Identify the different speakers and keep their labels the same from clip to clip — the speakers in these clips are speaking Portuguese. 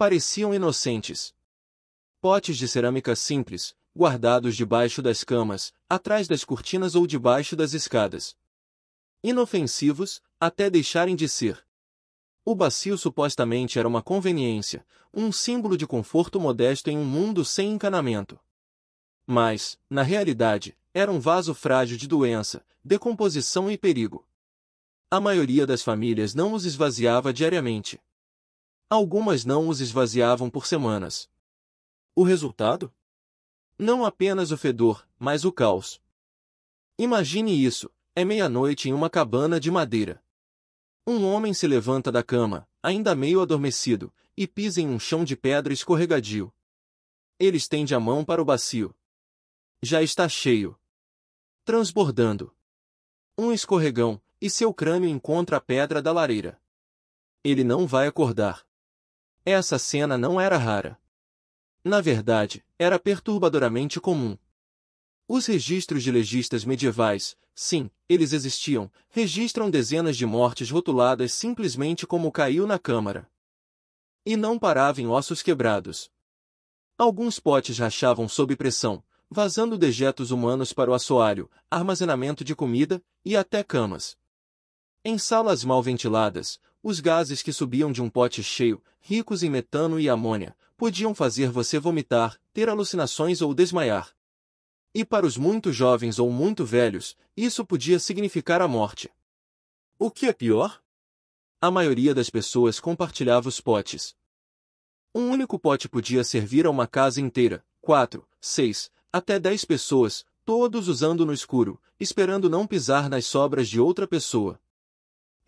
Speaker 1: Pareciam inocentes. Potes de cerâmica simples, guardados debaixo das camas, atrás das cortinas ou debaixo das escadas. Inofensivos, até deixarem de ser. O bacio supostamente era uma conveniência, um símbolo de conforto modesto em um mundo sem encanamento. Mas, na realidade, era um vaso frágil de doença, decomposição e perigo. A maioria das famílias não os esvaziava diariamente. Algumas não os esvaziavam por semanas. O resultado? Não apenas o fedor, mas o caos. Imagine isso, é meia-noite em uma cabana de madeira. Um homem se levanta da cama, ainda meio adormecido, e pisa em um chão de pedra escorregadio. Ele estende a mão para o bacio. Já está cheio. Transbordando. Um escorregão, e seu crânio encontra a pedra da lareira. Ele não vai acordar. Essa cena não era rara. Na verdade, era perturbadoramente comum. Os registros de legistas medievais, sim, eles existiam, registram dezenas de mortes rotuladas simplesmente como caiu na câmara. E não parava em ossos quebrados. Alguns potes rachavam sob pressão, vazando dejetos humanos para o assoalho, armazenamento de comida, e até camas. Em salas mal ventiladas, os gases que subiam de um pote cheio, ricos em metano e amônia, podiam fazer você vomitar, ter alucinações ou desmaiar. E para os muito jovens ou muito velhos, isso podia significar a morte. O que é pior? A maioria das pessoas compartilhava os potes. Um único pote podia servir a uma casa inteira, 4, 6, até 10 pessoas, todos usando no escuro, esperando não pisar nas sobras de outra pessoa.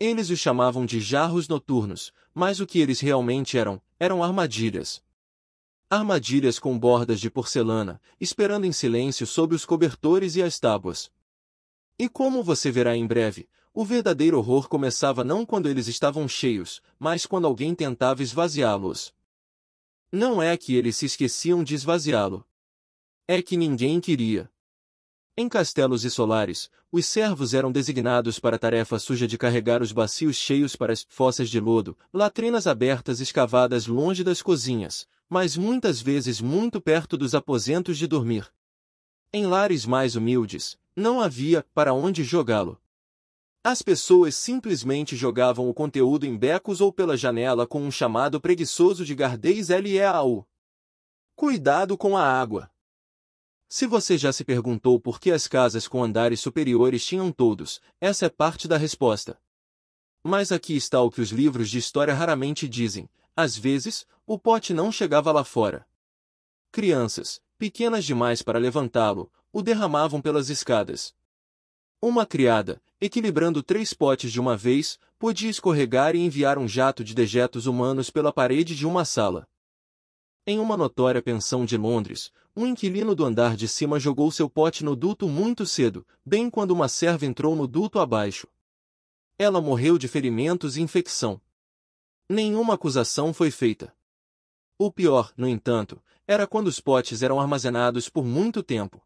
Speaker 1: Eles os chamavam de jarros noturnos, mas o que eles realmente eram armadilhas. Armadilhas com bordas de porcelana, esperando em silêncio sob os cobertores e as tábuas. E como você verá em breve, o verdadeiro horror começava não quando eles estavam cheios, mas quando alguém tentava esvaziá-los. Não é que eles se esqueciam de esvaziá-lo. É que ninguém queria. Em castelos e solares, os servos eram designados para a tarefa suja de carregar os bacios cheios para as fossas de lodo, latrinas abertas escavadas longe das cozinhas, mas muitas vezes muito perto dos aposentos de dormir. Em lares mais humildes, não havia para onde jogá-lo. As pessoas simplesmente jogavam o conteúdo em becos ou pela janela com um chamado preguiçoso de Gardez Leau. Cuidado com a água. Se você já se perguntou por que as casas com andares superiores tinham toldos, essa é parte da resposta. Mas aqui está o que os livros de história raramente dizem: às vezes, o pote não chegava lá fora. Crianças, pequenas demais para levantá-lo, o derramavam pelas escadas. Uma criada, equilibrando 3 potes de uma vez, podia escorregar e enviar um jato de dejetos humanos pela parede de uma sala. Em uma notória pensão de Londres, um inquilino do andar de cima jogou seu pote no duto muito cedo, bem quando uma serva entrou no duto abaixo. Ela morreu de ferimentos e infecção. Nenhuma acusação foi feita. O pior, no entanto, era quando os potes eram armazenados por muito tempo.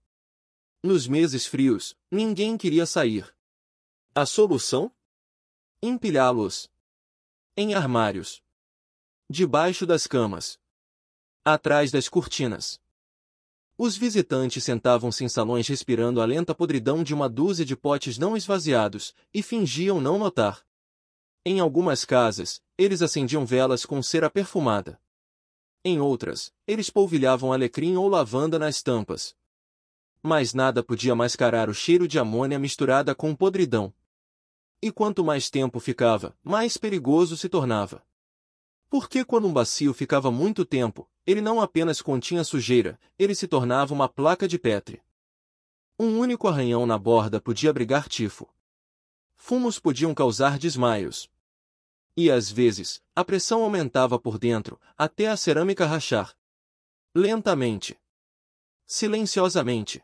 Speaker 1: Nos meses frios, ninguém queria sair. A solução? Empilhá-los. Em armários. Debaixo das camas. Atrás das cortinas. Os visitantes sentavam-se em salões respirando a lenta podridão de uma dúzia de potes não esvaziados, e fingiam não notar. Em algumas casas, eles acendiam velas com cera perfumada. Em outras, eles polvilhavam alecrim ou lavanda nas tampas. Mas nada podia mascarar o cheiro de amônia misturada com podridão. E quanto mais tempo ficava, mais perigoso se tornava. Porque quando um bacio ficava muito tempo, ele não apenas continha sujeira, ele se tornava uma placa de Petri. Um único arranhão na borda podia abrigar tifo. Fumos podiam causar desmaios. E às vezes, a pressão aumentava por dentro, até a cerâmica rachar. Lentamente. Silenciosamente.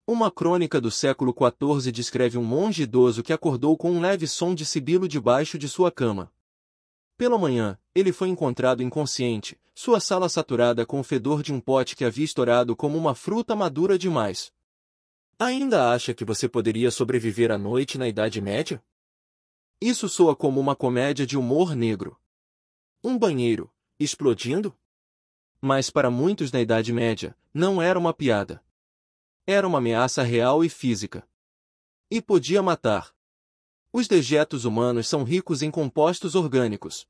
Speaker 1: Uma crônica do século XIV descreve um monge idoso que acordou com um leve som de sibilo debaixo de sua cama. Pela manhã, ele foi encontrado inconsciente, sua sala saturada com o fedor de um pote que havia estourado como uma fruta madura demais. Ainda acha que você poderia sobreviver à noite na Idade Média? Isso soa como uma comédia de humor negro. Um banheiro, explodindo? Mas para muitos na Idade Média, não era uma piada. Era uma ameaça real e física. E podia matar. Os dejetos humanos são ricos em compostos orgânicos.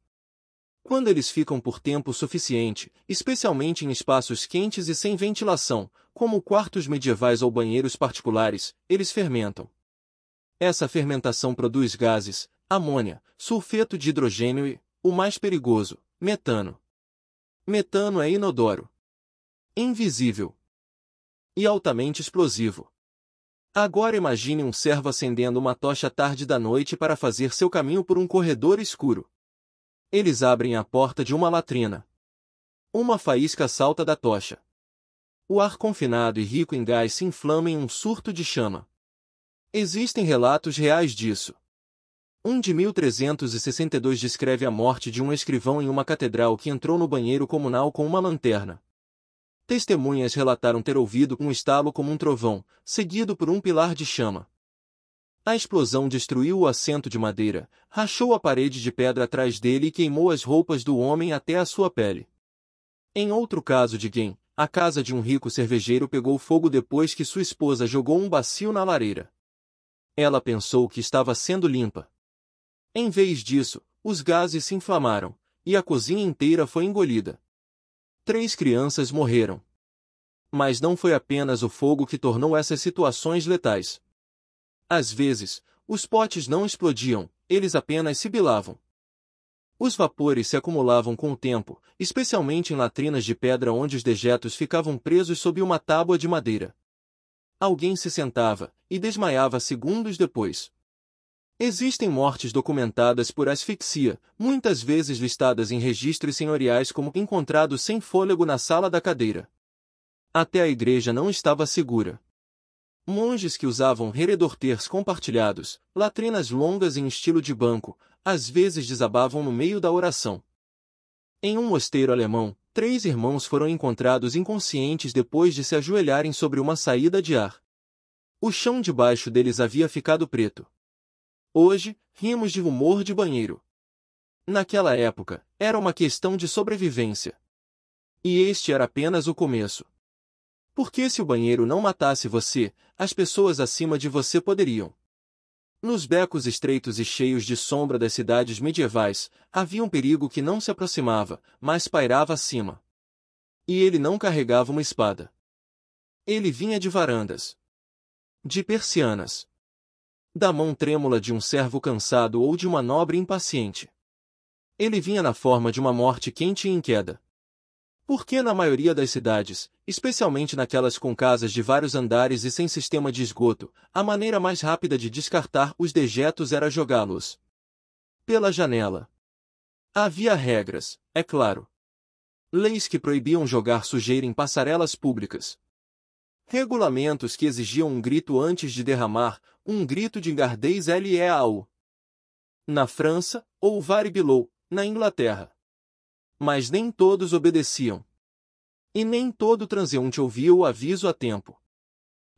Speaker 1: Quando eles ficam por tempo suficiente, especialmente em espaços quentes e sem ventilação, como quartos medievais ou banheiros particulares, eles fermentam. Essa fermentação produz gases, amônia, sulfeto de hidrogênio e, o mais perigoso, metano. Metano é inodoro, invisível e altamente explosivo. Agora imagine um servo acendendo uma tocha tarde da noite para fazer seu caminho por um corredor escuro. Eles abrem a porta de uma latrina. Uma faísca salta da tocha. O ar confinado e rico em gás se inflama em um surto de chama. Existem relatos reais disso. Um de 1362 descreve a morte de um escrivão em uma catedral que entrou no banheiro comunal com uma lanterna. Testemunhas relataram ter ouvido um estalo como um trovão, seguido por um pilar de chama. A explosão destruiu o assento de madeira, rachou a parede de pedra atrás dele e queimou as roupas do homem até a sua pele. Em outro caso de Guem, a casa de um rico cervejeiro pegou fogo depois que sua esposa jogou um bacio na lareira. Ela pensou que estava sendo limpa. Em vez disso, os gases se inflamaram, e a cozinha inteira foi engolida. 3 crianças morreram. Mas não foi apenas o fogo que tornou essas situações letais. Às vezes, os potes não explodiam, eles apenas sibilavam. Os vapores se acumulavam com o tempo, especialmente em latrinas de pedra onde os dejetos ficavam presos sob uma tábua de madeira. Alguém se sentava, e desmaiava segundos depois. Existem mortes documentadas por asfixia, muitas vezes listadas em registros senhoriais como encontrado sem fôlego na sala da cadeira. Até a igreja não estava segura. Monges que usavam redorters compartilhados, latrinas longas em estilo de banco, às vezes desabavam no meio da oração. Em um mosteiro alemão, 3 irmãos foram encontrados inconscientes depois de se ajoelharem sobre uma saída de ar. O chão debaixo deles havia ficado preto. Hoje, rimos de rumor de banheiro. Naquela época, era uma questão de sobrevivência. E este era apenas o começo. Porque se o banheiro não matasse você, as pessoas acima de você poderiam. Nos becos estreitos e cheios de sombra das cidades medievais, havia um perigo que não se aproximava, mas pairava acima. E ele não carregava uma espada. Ele vinha de varandas, de persianas, da mão trêmula de um servo cansado ou de uma nobre impaciente. Ele vinha na forma de uma morte quente e em queda. Porque na maioria das cidades, especialmente naquelas com casas de vários andares e sem sistema de esgoto, a maneira mais rápida de descartar os dejetos era jogá-los pela janela. Havia regras, é claro. Leis que proibiam jogar sujeira em passarelas públicas. Regulamentos que exigiam um grito antes de derramar, um grito de gardez leal. Na França, ou vare below, na Inglaterra. Mas nem todos obedeciam. E nem todo transeunte ouvia o aviso a tempo.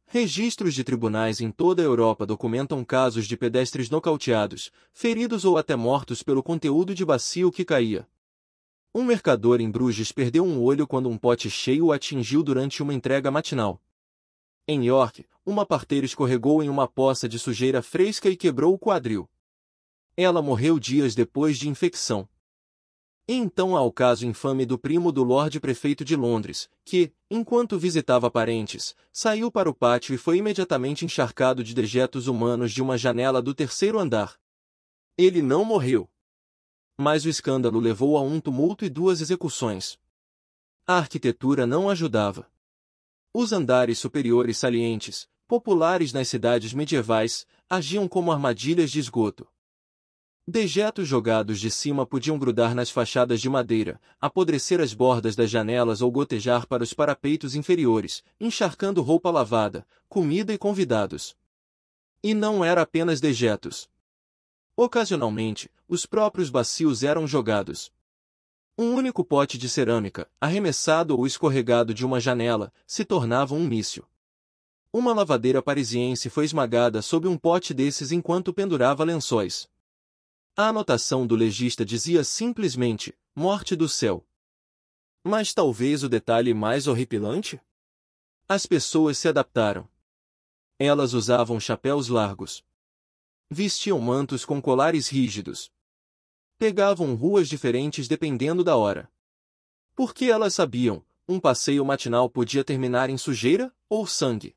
Speaker 1: Registros de tribunais em toda a Europa documentam casos de pedestres nocauteados, feridos ou até mortos pelo conteúdo de bacio que caía. Um mercador em Bruges perdeu um olho quando um pote cheio o atingiu durante uma entrega matinal. Em York, uma parteira escorregou em uma poça de sujeira fresca e quebrou o quadril. Ela morreu dias depois de infecção. E então há o caso infame do primo do Lorde Prefeito de Londres, que, enquanto visitava parentes, saiu para o pátio e foi imediatamente encharcado de dejetos humanos de uma janela do 3º andar. Ele não morreu. Mas o escândalo levou a um tumulto e 2 execuções. A arquitetura não ajudava. Os andares superiores salientes, populares nas cidades medievais, agiam como armadilhas de esgoto. Dejetos jogados de cima podiam grudar nas fachadas de madeira, apodrecer as bordas das janelas ou gotejar para os parapeitos inferiores, encharcando roupa lavada, comida e convidados. E não era apenas dejetos. Ocasionalmente, os próprios bacios eram jogados. Um único pote de cerâmica, arremessado ou escorregado de uma janela, se tornava um míssil. Uma lavadeira parisiense foi esmagada sob um pote desses enquanto pendurava lençóis. A anotação do legista dizia simplesmente, morte do céu. Mas talvez o detalhe mais horripilante? As pessoas se adaptaram. Elas usavam chapéus largos. Vestiam mantos com colares rígidos. Pegavam ruas diferentes dependendo da hora. Porque elas sabiam, um passeio matinal podia terminar em sujeira ou sangue.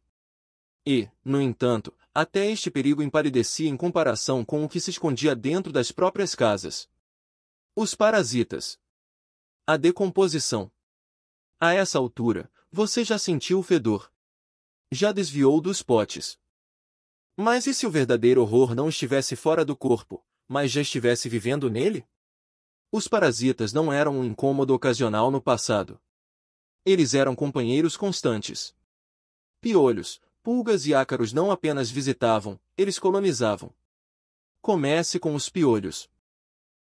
Speaker 1: E, no entanto, até este perigo empalidecia em comparação com o que se escondia dentro das próprias casas. Os parasitas. A decomposição. A essa altura, você já sentiu o fedor. Já desviou dos potes. Mas e se o verdadeiro horror não estivesse fora do corpo, mas já estivesse vivendo nele? Os parasitas não eram um incômodo ocasional no passado. Eles eram companheiros constantes. Piolhos, pulgas e ácaros não apenas visitavam, eles colonizavam. Comece com os piolhos.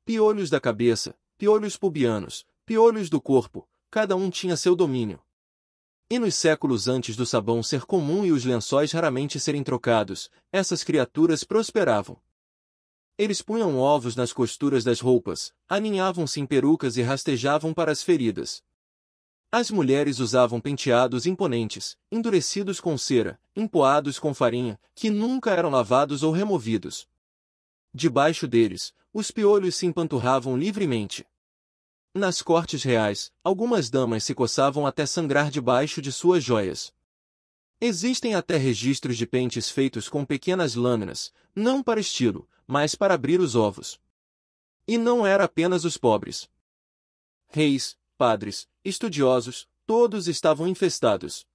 Speaker 1: Piolhos da cabeça, piolhos pubianos, piolhos do corpo, cada um tinha seu domínio. E nos séculos antes do sabão ser comum e os lençóis raramente serem trocados, essas criaturas prosperavam. Eles punham ovos nas costuras das roupas, aninhavam-se em perucas e rastejavam para as feridas. As mulheres usavam penteados imponentes, endurecidos com cera, empoados com farinha, que nunca eram lavados ou removidos. Debaixo deles, os piolhos se empanturravam livremente. Nas cortes reais, algumas damas se coçavam até sangrar debaixo de suas joias. Existem até registros de pentes feitos com pequenas lâminas, não para estilo, mas para abrir os ovos. E não era apenas os pobres. Reis, padres, estudiosos, todos estavam infestados.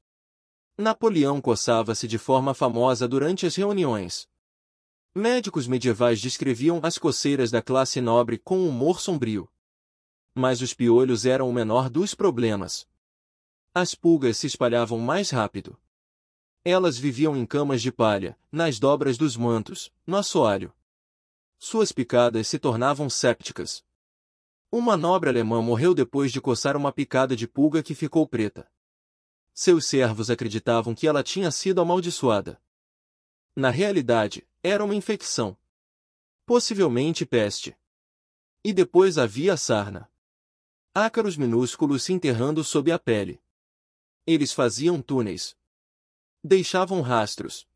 Speaker 1: Napoleão coçava-se de forma famosa durante as reuniões. Médicos medievais descreviam as coceiras da classe nobre com humor sombrio. Mas os piolhos eram o menor dos problemas. As pulgas se espalhavam mais rápido. Elas viviam em camas de palha, nas dobras dos mantos, no assoalho. Suas picadas se tornavam sépticas. Uma nobre alemã morreu depois de coçar uma picada de pulga que ficou preta. Seus servos acreditavam que ela tinha sido amaldiçoada. Na realidade, era uma infecção. Possivelmente peste. E depois havia a sarna. Ácaros minúsculos se enterrando sob a pele. Eles faziam túneis. Deixavam rastros.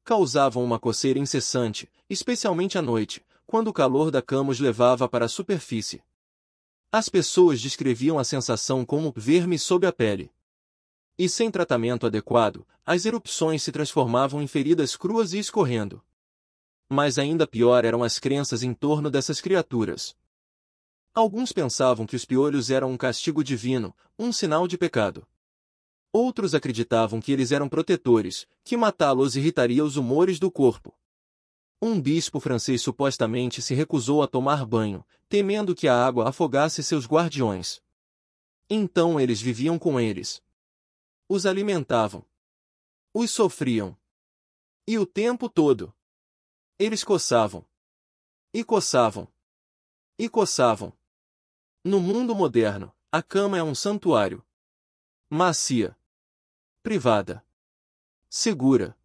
Speaker 1: Causavam uma coceira incessante, especialmente à noite, quando o calor da cama os levava para a superfície. As pessoas descreviam a sensação como verme sob a pele. E sem tratamento adequado, as erupções se transformavam em feridas cruas e escorrendo. Mas ainda pior eram as crenças em torno dessas criaturas. Alguns pensavam que os piolhos eram um castigo divino, um sinal de pecado. Outros acreditavam que eles eram protetores, que matá-los irritaria os humores do corpo. Um bispo francês supostamente se recusou a tomar banho, temendo que a água afogasse seus guardiões. Então eles viviam com eles. Os alimentavam. Os sofriam. E o tempo todo. Eles coçavam. E coçavam. E coçavam. No mundo moderno, a cama é um santuário. Macia. Privada. Segura.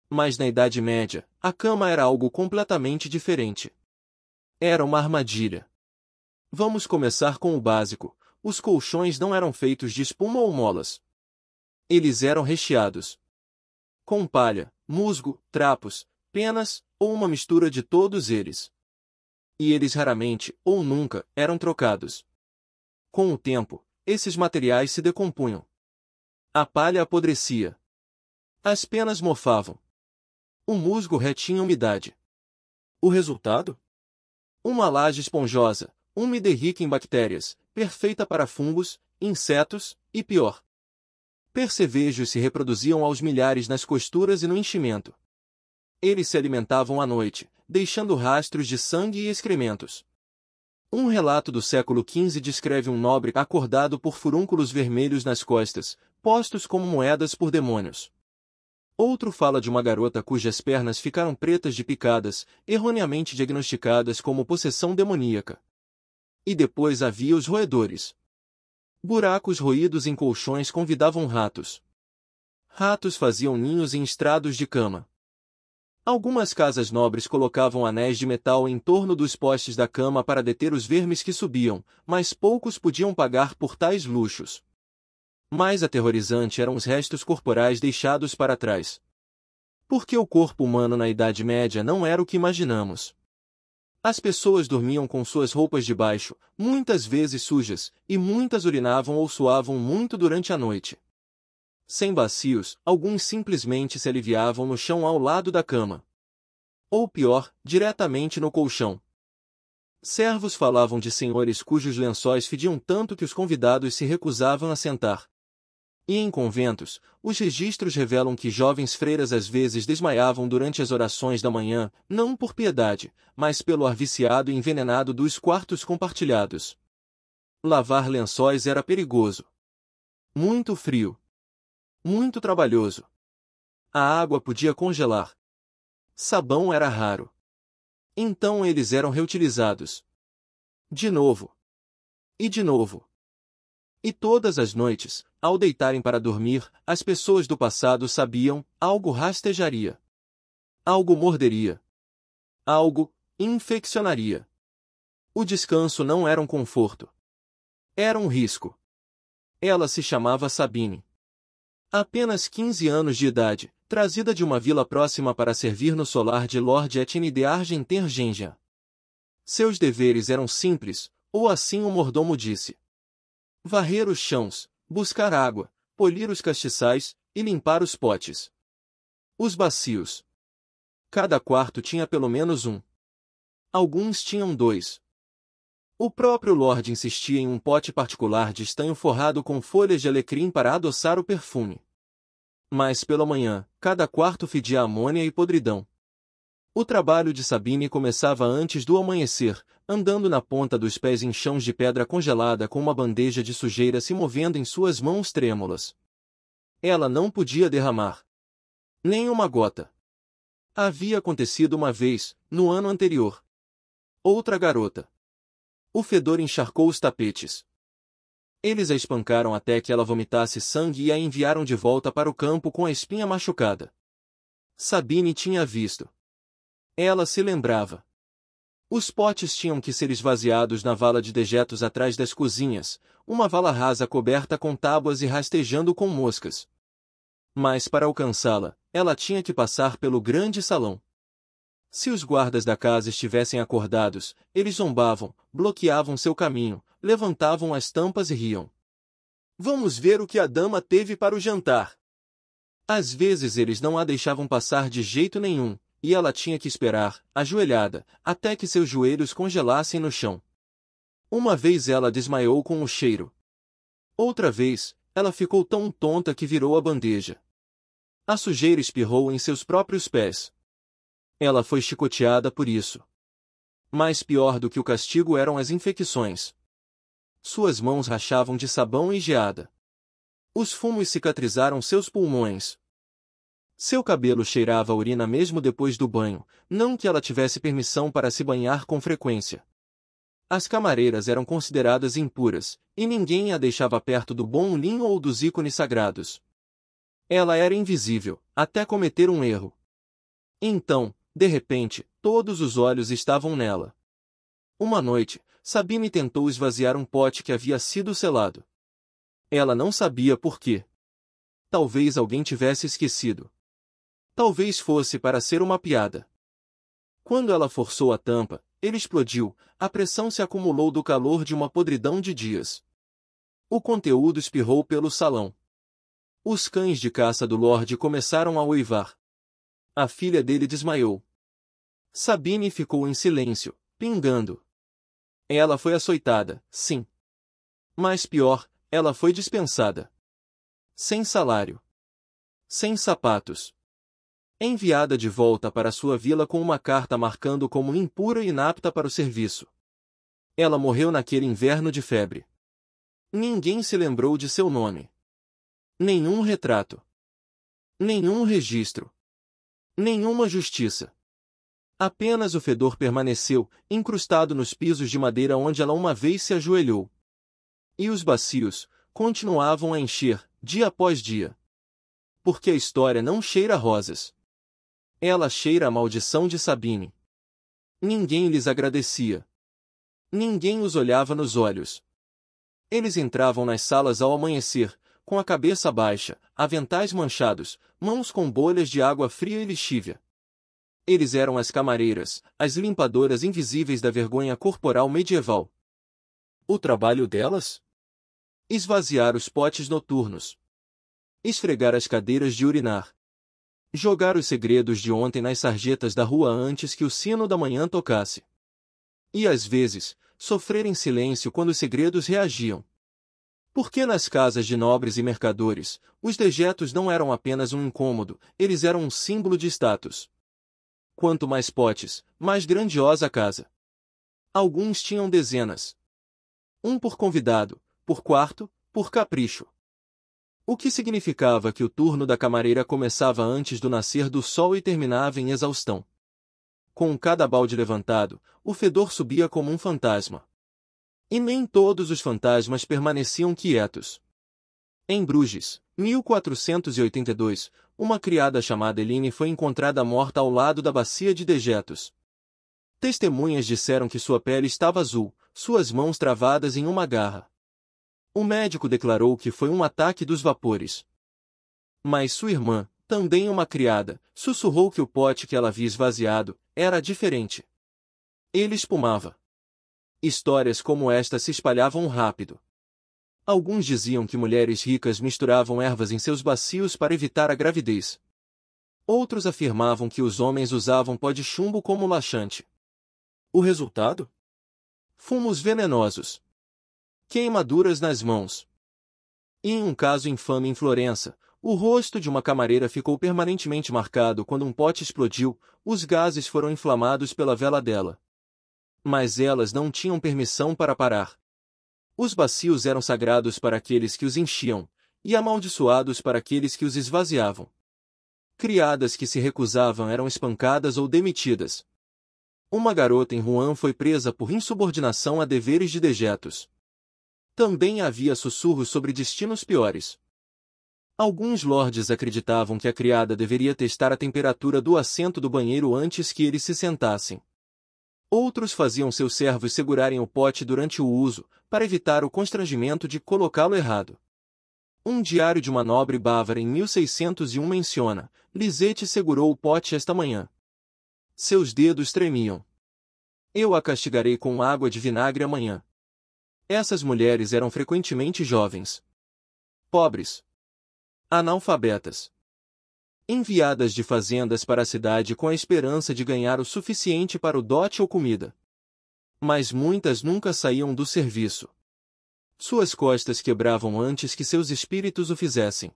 Speaker 1: Mas na Idade Média, a cama era algo completamente diferente. Era uma armadilha. Vamos começar com o básico. Os colchões não eram feitos de espuma ou molas. Eles eram recheados com palha, musgo, trapos, penas, ou uma mistura de todos eles. E eles raramente, ou nunca, eram trocados. Com o tempo, esses materiais se decompunham. A palha apodrecia. As penas mofavam. O musgo retinha umidade. O resultado? Uma laje esponjosa, úmida e rica em bactérias, perfeita para fungos, insetos, e pior. Percevejos se reproduziam aos milhares nas costuras e no enchimento. Eles se alimentavam à noite, deixando rastros de sangue e excrementos. Um relato do século XV descreve um nobre acordado por furúnculos vermelhos nas costas, postos como moedas por demônios. Outro fala de uma garota cujas pernas ficaram pretas de picadas, erroneamente diagnosticadas como possessão demoníaca. E depois havia os roedores. Buracos roídos em colchões convidavam ratos. Ratos faziam ninhos em estrados de cama. Algumas casas nobres colocavam anéis de metal em torno dos postes da cama para deter os vermes que subiam, mas poucos podiam pagar por tais luxos. Mais aterrorizante eram os restos corporais deixados para trás. Porque o corpo humano na Idade Média não era o que imaginamos. As pessoas dormiam com suas roupas de baixo, muitas vezes sujas, e muitas urinavam ou suavam muito durante a noite. Sem bacios, alguns simplesmente se aliviavam no chão ao lado da cama. Ou pior, diretamente no colchão. Servos falavam de senhores cujos lençóis fediam tanto que os convidados se recusavam a sentar. E em conventos, os registros revelam que jovens freiras às vezes desmaiavam durante as orações da manhã, não por piedade, mas pelo ar viciado e envenenado dos quartos compartilhados. Lavar lençóis era perigoso. Muito frio. Muito trabalhoso. A água podia congelar. Sabão era raro. Então eles eram reutilizados. De novo. E de novo. E todas as noites, ao deitarem para dormir, as pessoas do passado sabiam, algo rastejaria. Algo morderia. Algo infeccionaria. O descanso não era um conforto. Era um risco. Ela se chamava Sabine. Apenas 15 anos de idade, trazida de uma vila próxima para servir no solar de Lord Etienne de Argentergenja. Seus deveres eram simples, ou assim o mordomo disse. Varrer os chãos, buscar água, polir os castiçais e limpar os potes. Os bacios. Cada quarto tinha pelo menos um. Alguns tinham dois. O próprio Lorde insistia em um pote particular de estanho forrado com folhas de alecrim para adoçar o perfume. Mas pela manhã, cada quarto fedia amônia e podridão. O trabalho de Sabine começava antes do amanhecer, andando na ponta dos pés em chãos de pedra congelada com uma bandeja de sujeira se movendo em suas mãos trêmulas. Ela não podia derramar nem uma gota. Havia acontecido uma vez, no ano anterior. Outra garota. O fedor encharcou os tapetes. Eles a espancaram até que ela vomitasse sangue e a enviaram de volta para o campo com a espinha machucada. Sabine tinha visto. Ela se lembrava. Os potes tinham que ser esvaziados na vala de dejetos atrás das cozinhas, uma vala rasa coberta com tábuas e rastejando com moscas. Mas para alcançá-la, ela tinha que passar pelo grande salão. Se os guardas da casa estivessem acordados, eles zombavam, bloqueavam seu caminho, levantavam as tampas e riam. Vamos ver o que a dama teve para o jantar. Às vezes eles não a deixavam passar de jeito nenhum, e ela tinha que esperar, ajoelhada, até que seus joelhos congelassem no chão. Uma vez ela desmaiou com o cheiro. Outra vez, ela ficou tão tonta que virou a bandeja. A sujeira espirrou em seus próprios pés. Ela foi chicoteada por isso. Mais pior do que o castigo eram as infecções. Suas mãos rachavam de sabão e geada. Os fumos cicatrizaram seus pulmões. Seu cabelo cheirava a urina mesmo depois do banho, não que ela tivesse permissão para se banhar com frequência. As camareiras eram consideradas impuras, e ninguém a deixava perto do bom linho ou dos ícones sagrados. Ela era invisível, até cometer um erro. Então, de repente, todos os olhos estavam nela. Uma noite, Sabine tentou esvaziar um pote que havia sido selado. Ela não sabia por quê. Talvez alguém tivesse esquecido. Talvez fosse para ser uma piada. Quando ela forçou a tampa, ele explodiu, a pressão se acumulou do calor de uma podridão de dias. O conteúdo espirrou pelo salão. Os cães de caça do Lorde começaram a uivar. A filha dele desmaiou. Sabine ficou em silêncio, pingando. Ela foi açoitada, sim. Mas pior, ela foi dispensada. Sem salário. Sem sapatos. Enviada de volta para sua vila com uma carta marcando como impura e inapta para o serviço. Ela morreu naquele inverno de febre. Ninguém se lembrou de seu nome. Nenhum retrato. Nenhum registro. Nenhuma justiça. Apenas o fedor permaneceu, incrustado nos pisos de madeira onde ela uma vez se ajoelhou. E os bacios continuavam a encher, dia após dia. Porque a história não cheira a rosas. Ela cheira a maldição de Sabine. Ninguém lhes agradecia. Ninguém os olhava nos olhos. Eles entravam nas salas ao amanhecer, com a cabeça baixa, aventais manchados, mãos com bolhas de água fria e lixívia. Eles eram as camareiras, as limpadoras invisíveis da vergonha corporal medieval. O trabalho delas? Esvaziar os potes noturnos. Esfregar as cadeiras de urinar. Jogar os segredos de ontem nas sarjetas da rua antes que o sino da manhã tocasse. E às vezes, sofrer em silêncio quando os segredos reagiam. Porque nas casas de nobres e mercadores, os dejetos não eram apenas um incômodo, eles eram um símbolo de status. Quanto mais potes, mais grandiosa a casa. Alguns tinham dezenas. Um por convidado, por quarto, por capricho. O que significava que o turno da camareira começava antes do nascer do sol e terminava em exaustão. Com cada balde levantado, o fedor subia como um fantasma. E nem todos os fantasmas permaneciam quietos. Em Bruges, 1482, uma criada chamada Eline foi encontrada morta ao lado da bacia de dejetos. Testemunhas disseram que sua pele estava azul, suas mãos travadas em uma garra. O médico declarou que foi um ataque dos vapores. Mas sua irmã, também uma criada, sussurrou que o pote que ela havia esvaziado era diferente. Ele espumava. Histórias como esta se espalhavam rápido. Alguns diziam que mulheres ricas misturavam ervas em seus bacios para evitar a gravidez. Outros afirmavam que os homens usavam pó de chumbo como laxante. O resultado? Fumos venenosos. Queimaduras nas mãos. E em um caso infame em Florença, o rosto de uma camareira ficou permanentemente marcado quando um pote explodiu, os gases foram inflamados pela vela dela. Mas elas não tinham permissão para parar. Os bacios eram sagrados para aqueles que os enchiam, e amaldiçoados para aqueles que os esvaziavam. Criadas que se recusavam eram espancadas ou demitidas. Uma garota em Rouen foi presa por insubordinação a deveres de dejetos. Também havia sussurros sobre destinos piores. Alguns lordes acreditavam que a criada deveria testar a temperatura do assento do banheiro antes que eles se sentassem. Outros faziam seus servos segurarem o pote durante o uso, para evitar o constrangimento de colocá-lo errado. Um diário de uma nobre bávara em 1601 menciona: Lisette segurou o pote esta manhã. Seus dedos tremiam. Eu a castigarei com água de vinagre amanhã. Essas mulheres eram frequentemente jovens. Pobres. Analfabetas. Enviadas de fazendas para a cidade com a esperança de ganhar o suficiente para o dote ou comida. Mas muitas nunca saíam do serviço. Suas costas quebravam antes que seus espíritos o fizessem.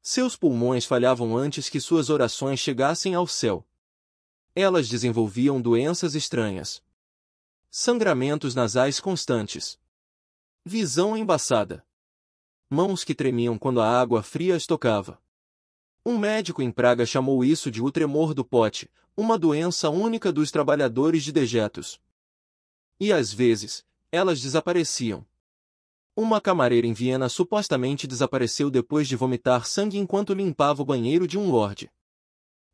Speaker 1: Seus pulmões falhavam antes que suas orações chegassem ao céu. Elas desenvolviam doenças estranhas. Sangramentos nasais constantes. Visão embaçada. Mãos que tremiam quando a água fria as tocava. Um médico em Praga chamou isso de o tremor do pote, uma doença única dos trabalhadores de dejetos. E às vezes, elas desapareciam. Uma camareira em Viena supostamente desapareceu depois de vomitar sangue enquanto limpava o banheiro de um lorde.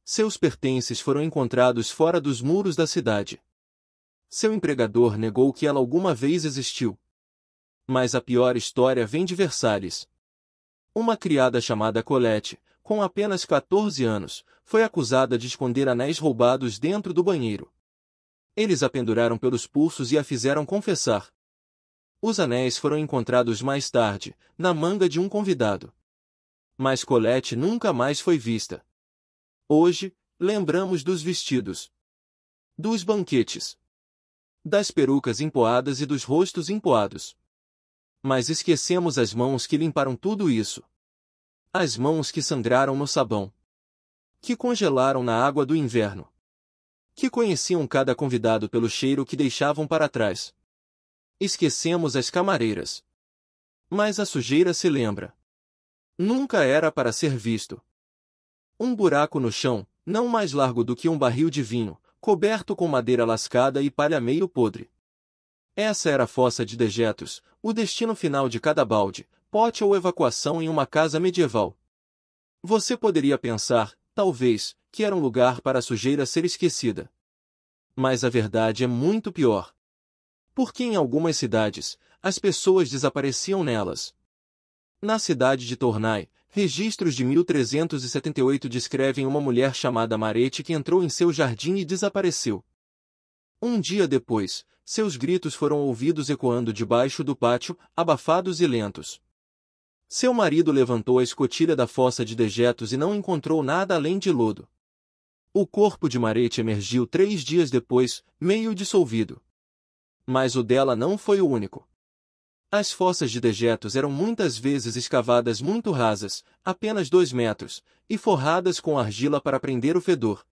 Speaker 1: Seus pertences foram encontrados fora dos muros da cidade. Seu empregador negou que ela alguma vez existiu. Mas a pior história vem de Versalhes. Uma criada chamada Colette, com apenas 14 anos, foi acusada de esconder anéis roubados dentro do banheiro. Eles a penduraram pelos pulsos e a fizeram confessar. Os anéis foram encontrados mais tarde, na manga de um convidado. Mas Colette nunca mais foi vista. Hoje, lembramos dos vestidos, dos banquetes, das perucas empoadas e dos rostos empoados. Mas esquecemos as mãos que limparam tudo isso. As mãos que sangraram no sabão. Que congelaram na água do inverno. Que conheciam cada convidado pelo cheiro que deixavam para trás. Esquecemos as camareiras. Mas a sujeira se lembra. Nunca era para ser visto. Um buraco no chão, não mais largo do que um barril de vinho, coberto com madeira lascada e palha meio podre. Essa era a fossa de dejetos, o destino final de cada balde, pote ou evacuação em uma casa medieval. Você poderia pensar, talvez, que era um lugar para a sujeira ser esquecida. Mas a verdade é muito pior. Porque em algumas cidades, as pessoas desapareciam nelas. Na cidade de Tournai, registros de 1378 descrevem uma mulher chamada Marete que entrou em seu jardim e desapareceu. Um dia depois, seus gritos foram ouvidos ecoando debaixo do pátio, abafados e lentos. Seu marido levantou a escotilha da fossa de dejetos e não encontrou nada além de lodo. O corpo de Marete emergiu 3 dias depois, meio dissolvido. Mas o dela não foi o único. As fossas de dejetos eram muitas vezes escavadas muito rasas, apenas 2 metros, e forradas com argila para prender o fedor.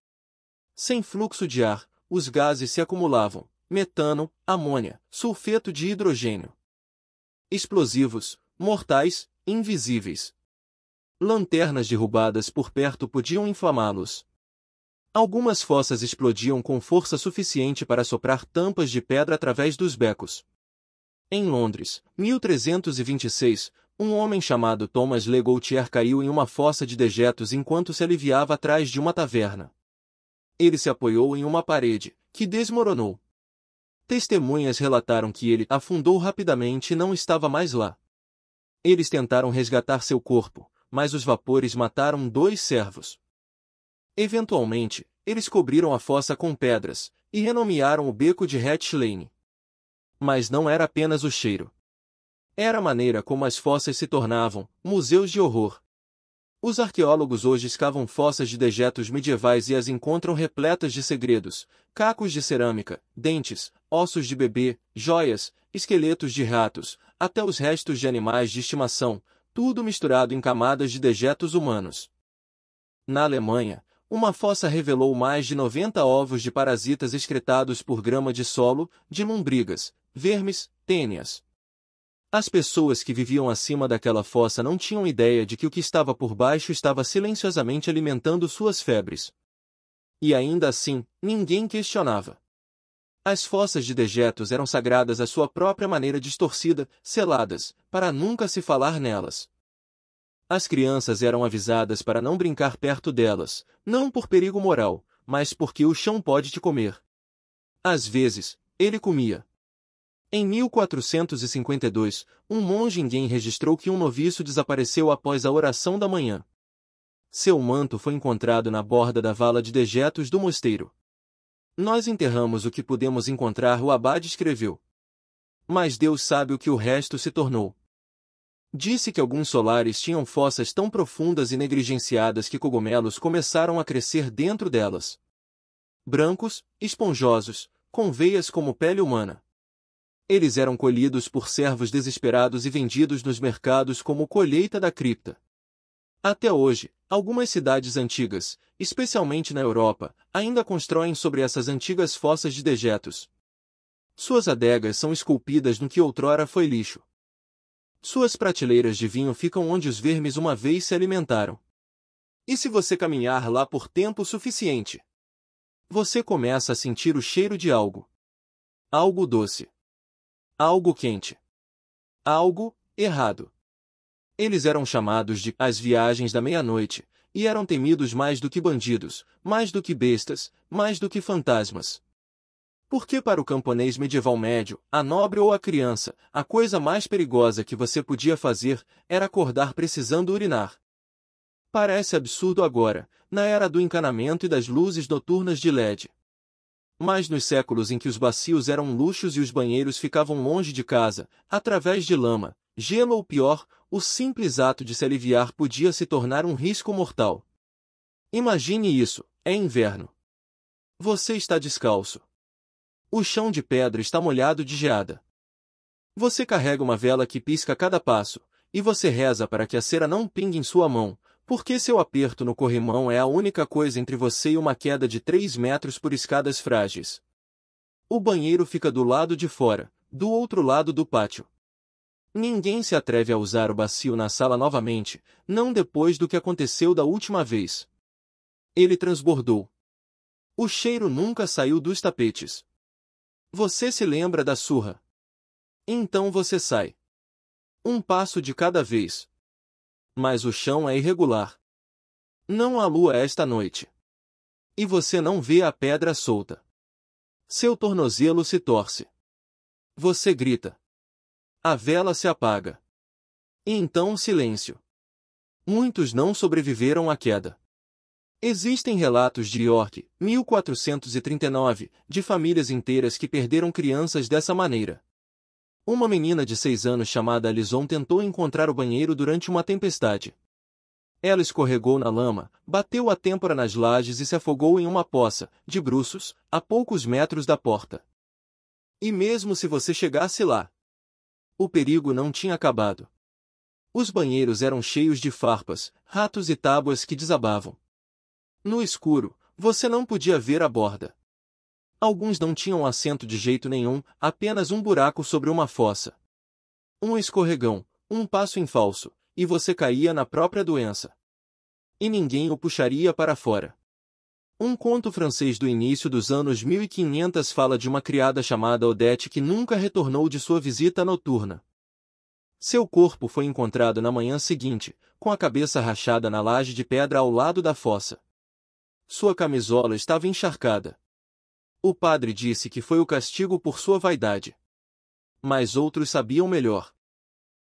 Speaker 1: Sem fluxo de ar, os gases se acumulavam: metano, amônia, sulfeto de hidrogênio. Explosivos, mortais, invisíveis. Lanternas derrubadas por perto podiam inflamá-los. Algumas fossas explodiam com força suficiente para soprar tampas de pedra através dos becos. Em Londres, 1326, um homem chamado Thomas Le Gaultier caiu em uma fossa de dejetos enquanto se aliviava atrás de uma taverna. Ele se apoiou em uma parede, que desmoronou. Testemunhas relataram que ele afundou rapidamente e não estava mais lá. Eles tentaram resgatar seu corpo, mas os vapores mataram 2 servos. Eventualmente, eles cobriram a fossa com pedras, e renomearam o beco de Hatch Lane. Mas não era apenas o cheiro. Era a maneira como as fossas se tornavam museus de horror. Os arqueólogos hoje escavam fossas de dejetos medievais e as encontram repletas de segredos: cacos de cerâmica, dentes, ossos de bebê, joias, esqueletos de ratos, até os restos de animais de estimação, tudo misturado em camadas de dejetos humanos. Na Alemanha, uma fossa revelou mais de 90 ovos de parasitas excretados por grama de solo, de lombrigas, vermes, tênias. As pessoas que viviam acima daquela fossa não tinham ideia de que o que estava por baixo estava silenciosamente alimentando suas febres. E ainda assim, ninguém questionava. As fossas de dejetos eram sagradas à sua própria maneira distorcida, seladas, para nunca se falar nelas. As crianças eram avisadas para não brincar perto delas, não por perigo moral, mas porque o chão pode te comer. Às vezes, ele comia. Em 1452, um monge indiano registrou que um noviço desapareceu após a oração da manhã. Seu manto foi encontrado na borda da vala de dejetos do mosteiro. Nós enterramos o que pudemos encontrar, o abade escreveu. Mas Deus sabe o que o resto se tornou. Disse que alguns solares tinham fossas tão profundas e negligenciadas que cogumelos começaram a crescer dentro delas. Brancos, esponjosos, com veias como pele humana. Eles eram colhidos por servos desesperados e vendidos nos mercados como colheita da cripta. Até hoje, algumas cidades antigas, especialmente na Europa, ainda constroem sobre essas antigas fossas de dejetos. Suas adegas são esculpidas no que outrora foi lixo. Suas prateleiras de vinho ficam onde os vermes uma vez se alimentaram. E se você caminhar lá por tempo suficiente, você começa a sentir o cheiro de algo. Algo doce. Algo quente. Algo errado. Eles eram chamados de as viagens da meia-noite, e eram temidos mais do que bandidos, mais do que bestas, mais do que fantasmas. Porque para o camponês medieval médio, a nobre ou a criança, a coisa mais perigosa que você podia fazer era acordar precisando urinar. Parece absurdo agora, na era do encanamento e das luzes noturnas de LED. Mas nos séculos em que os bacios eram luxos e os banheiros ficavam longe de casa, através de lama, gelo ou pior, o simples ato de se aliviar podia se tornar um risco mortal. Imagine isso, é inverno. Você está descalço. O chão de pedra está molhado de geada. Você carrega uma vela que pisca a cada passo, e você reza para que a cera não pingue em sua mão, porque seu aperto no corrimão é a única coisa entre você e uma queda de 3 metros por escadas frágeis. O banheiro fica do lado de fora, do outro lado do pátio. Ninguém se atreve a usar o bacio na sala novamente, não depois do que aconteceu da última vez. Ele transbordou. O cheiro nunca saiu dos tapetes. Você se lembra da surra. Então você sai. Um passo de cada vez. Mas o chão é irregular. Não há lua esta noite. E você não vê a pedra solta. Seu tornozelo se torce. Você grita. A vela se apaga. E então silêncio. Muitos não sobreviveram à queda. Existem relatos de York, 1439, de famílias inteiras que perderam crianças dessa maneira. Uma menina de 6 anos chamada Alison tentou encontrar o banheiro durante uma tempestade. Ela escorregou na lama, bateu a têmpora nas lajes e se afogou em uma poça, de bruços, a poucos metros da porta. E mesmo se você chegasse lá, o perigo não tinha acabado. Os banheiros eram cheios de farpas, ratos e tábuas que desabavam. No escuro, você não podia ver a borda. Alguns não tinham assento de jeito nenhum, apenas um buraco sobre uma fossa. Um escorregão, um passo em falso, e você caía na própria doença. E ninguém o puxaria para fora. Um conto francês do início dos anos 1500 fala de uma criada chamada Odette que nunca retornou de sua visita noturna. Seu corpo foi encontrado na manhã seguinte, com a cabeça rachada na laje de pedra ao lado da fossa. Sua camisola estava encharcada. O padre disse que foi o castigo por sua vaidade. Mas outros sabiam melhor.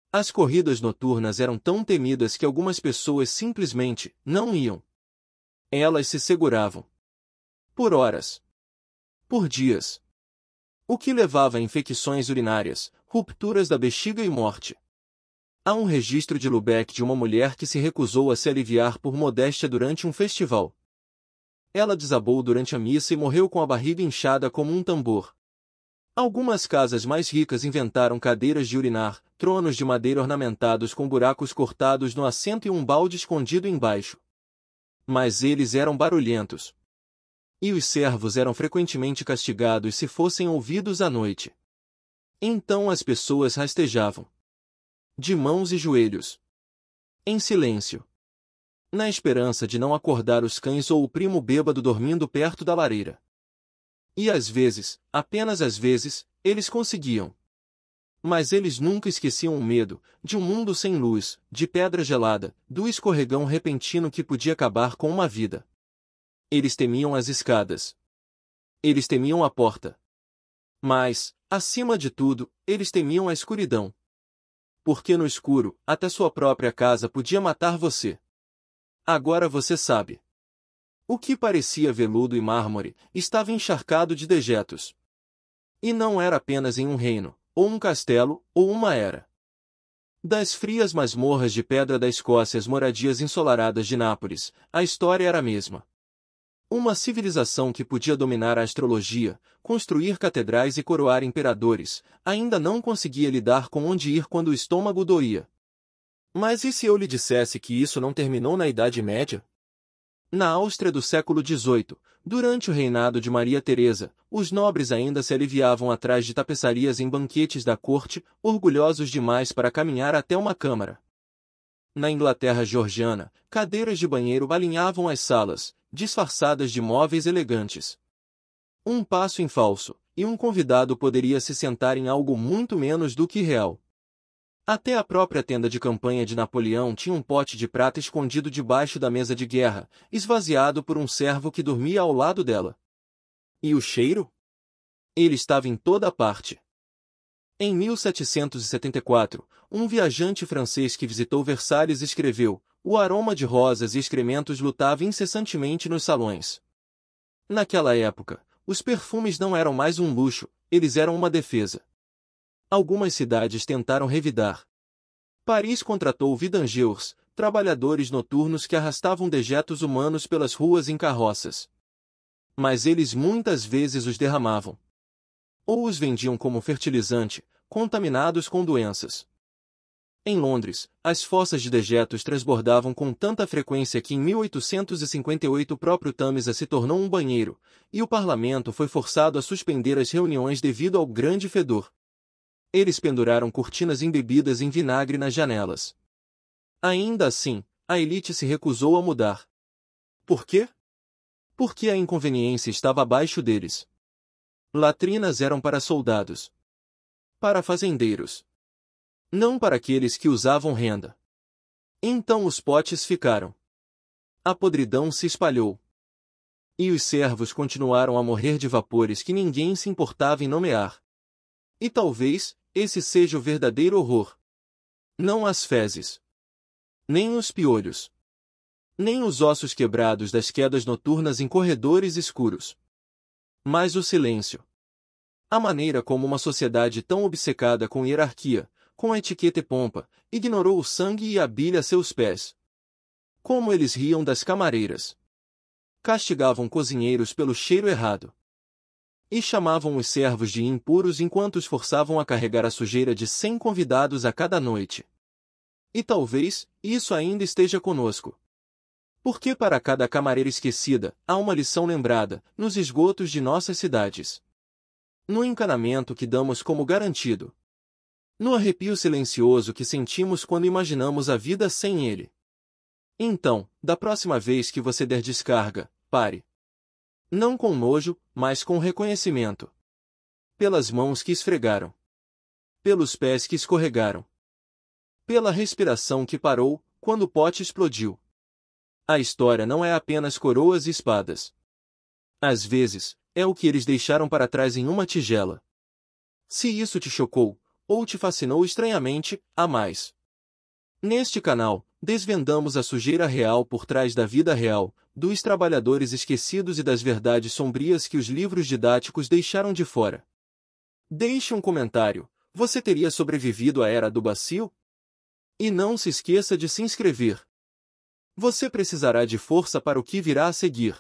Speaker 1: As corridas noturnas eram tão temidas que algumas pessoas simplesmente não iam. Elas se seguravam. Por horas. Por dias. O que levava a infecções urinárias, rupturas da bexiga e morte. Há um registro de Lubeck de uma mulher que se recusou a se aliviar por modéstia durante um festival. Ela desabou durante a missa e morreu com a barriga inchada como um tambor. Algumas casas mais ricas inventaram cadeiras de urinar, tronos de madeira ornamentados com buracos cortados no assento e um balde escondido embaixo. Mas eles eram barulhentos. E os servos eram frequentemente castigados se fossem ouvidos à noite. Então as pessoas rastejavam. De mãos e joelhos. Em silêncio. Na esperança de não acordar os cães ou o primo bêbado dormindo perto da lareira. E às vezes, apenas às vezes, eles conseguiam. Mas eles nunca esqueciam o medo, de um mundo sem luz, de pedra gelada, do escorregão repentino que podia acabar com uma vida. Eles temiam as escadas. Eles temiam a porta. Mas, acima de tudo, eles temiam a escuridão. Porque no escuro, até sua própria casa podia matar você. Agora você sabe. O que parecia veludo e mármore, estava encharcado de dejetos. E não era apenas em um reino, ou um castelo, ou uma era. Das frias masmorras de pedra da Escócia às moradias ensolaradas de Nápoles, a história era a mesma. Uma civilização que podia dominar a astrologia, construir catedrais e coroar imperadores, ainda não conseguia lidar com onde ir quando o estômago doía. Mas e se eu lhe dissesse que isso não terminou na Idade Média? Na Áustria do século XVIII, durante o reinado de Maria Teresa, os nobres ainda se aliviavam atrás de tapeçarias em banquetes da corte, orgulhosos demais para caminhar até uma câmara. Na Inglaterra georgiana, cadeiras de banheiro alinhavam as salas, disfarçadas de móveis elegantes. Um passo em falso, e um convidado poderia se sentar em algo muito menos do que real. Até a própria tenda de campanha de Napoleão tinha um pote de prata escondido debaixo da mesa de guerra, esvaziado por um servo que dormia ao lado dela. E o cheiro? Ele estava em toda parte. Em 1774, um viajante francês que visitou Versalhes escreveu: o aroma de rosas e excrementos lutava incessantemente nos salões. Naquela época, os perfumes não eram mais um luxo, eles eram uma defesa. Algumas cidades tentaram revidar. Paris contratou vidangeurs, trabalhadores noturnos que arrastavam dejetos humanos pelas ruas em carroças. Mas eles muitas vezes os derramavam. Ou os vendiam como fertilizante, contaminados com doenças. Em Londres, as fossas de dejetos transbordavam com tanta frequência que em 1858 o próprio Tâmisa se tornou um banheiro, e o parlamento foi forçado a suspender as reuniões devido ao grande fedor. Eles penduraram cortinas embebidas em vinagre nas janelas. Ainda assim, a elite se recusou a mudar. Por quê? Porque a inconveniência estava abaixo deles. Latrinas eram para soldados. Para fazendeiros. Não para aqueles que usavam renda. Então os potes ficaram. A podridão se espalhou. E os servos continuaram a morrer de vapores que ninguém se importava em nomear. E talvez, esse seja o verdadeiro horror. Não as fezes. Nem os piolhos. Nem os ossos quebrados das quedas noturnas em corredores escuros. Mas o silêncio. A maneira como uma sociedade tão obcecada com hierarquia, com a etiqueta e pompa, ignorou o sangue e a bile a seus pés. Como eles riam das camareiras. Castigavam cozinheiros pelo cheiro errado. E chamavam os servos de impuros enquanto os forçavam a carregar a sujeira de 100 convidados a cada noite. E talvez, isso ainda esteja conosco. Porque para cada camareira esquecida, há uma lição lembrada, nos esgotos de nossas cidades. No encanamento que damos como garantido. No arrepio silencioso que sentimos quando imaginamos a vida sem ele. Então, da próxima vez que você der descarga, pare. Não com nojo, mas com reconhecimento. Pelas mãos que esfregaram. Pelos pés que escorregaram. Pela respiração que parou, quando o pote explodiu. A história não é apenas coroas e espadas. Às vezes, é o que eles deixaram para trás em uma tigela. Se isso te chocou, ou te fascinou estranhamente, há mais. Neste canal, desvendamos a sujeira real por trás da vida real, dos trabalhadores esquecidos e das verdades sombrias que os livros didáticos deixaram de fora. Deixe um comentário. Você teria sobrevivido à era do bacil? E não se esqueça de se inscrever. Você precisará de força para o que virá a seguir.